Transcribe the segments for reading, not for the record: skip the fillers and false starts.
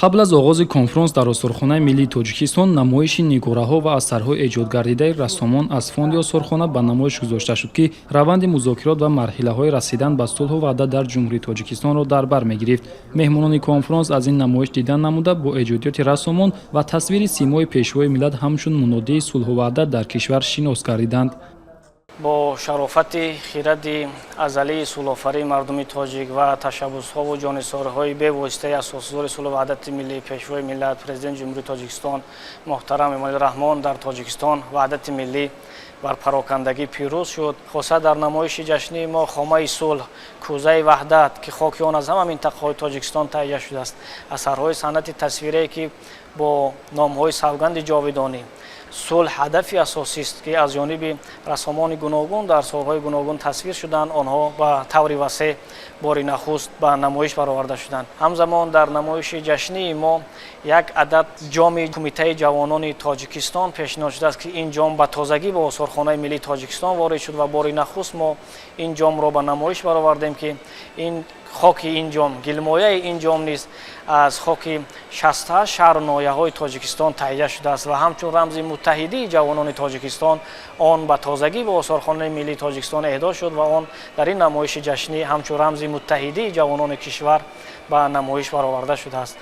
қабл аз оғози конфронс дар осорхонаи миллии тоҷикистон намоиши нигораҳо ва асарҳои эҷодгардидаи рассомон аз фонди осорхона ба намоиш гузошта шуд ки раванди музокирот ва марҳилаҳои расидан ба сулҳу ваҳдат дар ҷумҳурии тоҷикистонро дар бар мегирифт. Меҳмонони конфронс аз ин намоиш дидан намуда бо эҷодиёти рассомон ва тасвири симои пешвои миллат ҳамчун мунодии сулҳу ваҳдат дар кишвар шинос гардиданд. бо шарофати хиради азалии сулҳофарии мардуми тоҷик ва ташаббусҳову ҷонисориҳои бевоситаи асосзори сулҳу ваҳдати миллӣ пешвои миллат президенти ҷумҳурии тоҷикистон муҳтарам эмомалироҳмон дар тоҷикистон ваҳдати миллӣ бар парокандагӣ пирӯз шуд. хоса дар намоиши ҷашнии мо хомаи сулҳ, кӯзаи ваҳдат ки хоки он аз ҳама минтақаҳои тоҷикистон таҳия шудааст, асарҳои санъати тасвирие ки бо номҳои савганди ҷовидонӣ сулҳ ҳадафи асосист ки аз ҷониби рассомони гуногун дар солҳои гуногун тасвир шуданд, онҳо ба таври васеъ бори нахуст ба намоиш бароварда шуданд. ҳамзамон дар намоиши ҷашнии мо як адад ҷоми кумитаи ҷавонони тоҷикистон пешниҳод шудааст ки ин ҷом ба тозагӣ ба осорхонаи миллии тоҷикистон ворид шуд ва бори нахуст мо ин ҷомро ба намоиш баровардем ки ин хоки ин ҷом, гилмояи ин ҷом низ аз хоки 68 шаҳру ноҳияҳои тоҷикистон таҳия шудааст ва ҳамчун рамзи муттаҳидии ҷавонони тоҷикистон он ба тозагӣ ба осорхонаи миллии тоҷикистон эҳдо шуд ва он дар ин намоиши ҷашнӣ ҳамчун рамзи муттаҳидии ҷавонони кишвар ба намоиш бароварда шудааст.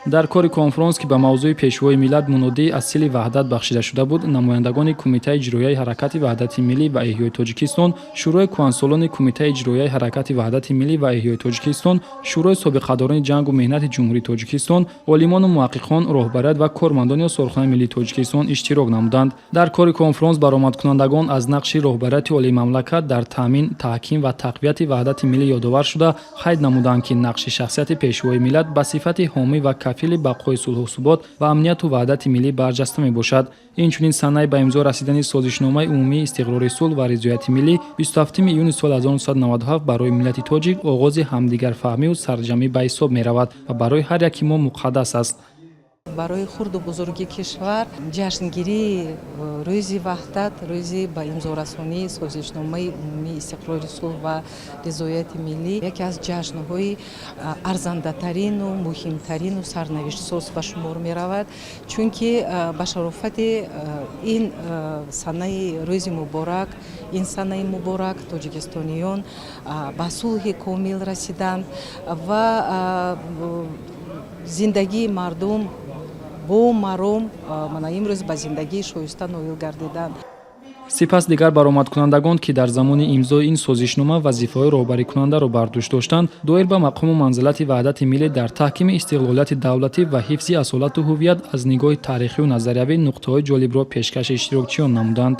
дар кори конфронс ки ба мавзӯи пешвои миллат мунодии асили ваҳдат бахшида шуда буд, намояндагони кумитаи иҷроияи ҳаракати ваҳдати миллӣ ва эҳёи тоҷикистон, шӯрои кӯҳансолони кумитаи иҷроияи ҳаракати ваҳдати миллӣ ва эҳёи тоҷикистон, шӯрои собиқадорони ҷангу меҳнати ҷумҳурии тоҷикистон, олимону муҳаққиқон, роҳбарият ва кормандони осорхонаи миллии тоҷикистон иштирок намуданд. дар кори конфронс баромадкунандагон аз нақши роҳбарияти олии мамлакат дар таъмин, таҳким ва тақвияти ваҳдати миллӣ ёдовар шуда, қайд намуданд ки нақши шахсияти пешвои миллат ба сифати ҳомӣ ва кафили бақои сулҳу субот ва амнияту ваҳдати миллӣ барҷаста мебошад. инчунин санаи ба имзо расидани созишномаи умумии истиқрори сулҳ ва ризояти миллӣ 27 июни соли 1997 барои миллати тоҷик оғози ҳамдигарфаҳмиву сарҷамӣ ба ҳисоб меравад ва барои ҳар яки мо муқаддас аст. барои хурду бузурги кишвар ҷашнгирии рӯзи ваҳдат, рӯзи ба имзорасонии созишномаи умумии истиқрори сулҳ ва ризояти миллӣ яке аз ҷашнҳои арзандатарину муҳимтарину сарнавиштсоз ба шумор меравад, чунки ба шарофати ин санаи рӯзи муборак, ин санаи муборак тоҷикистониён ба сулҳи комил расиданд ва зиндагии мардум бо маром мана имрӯз ба зиндагии шоиста ноил гардиданд. сипас дигар баромадкунандагон ки дар замони имзои ин созишнома вазифаҳои роҳбарикунандаро бар дӯш доштанд, доир ба мақому манзилати ваҳдати миллӣ дар таҳкими истиқлолияти давлатӣ ва ҳифзи асолату ҳувият аз нигоҳи таърихию назариявӣ нуқтаҳои ҷолибро пешкаши иштирокчиён намуданд.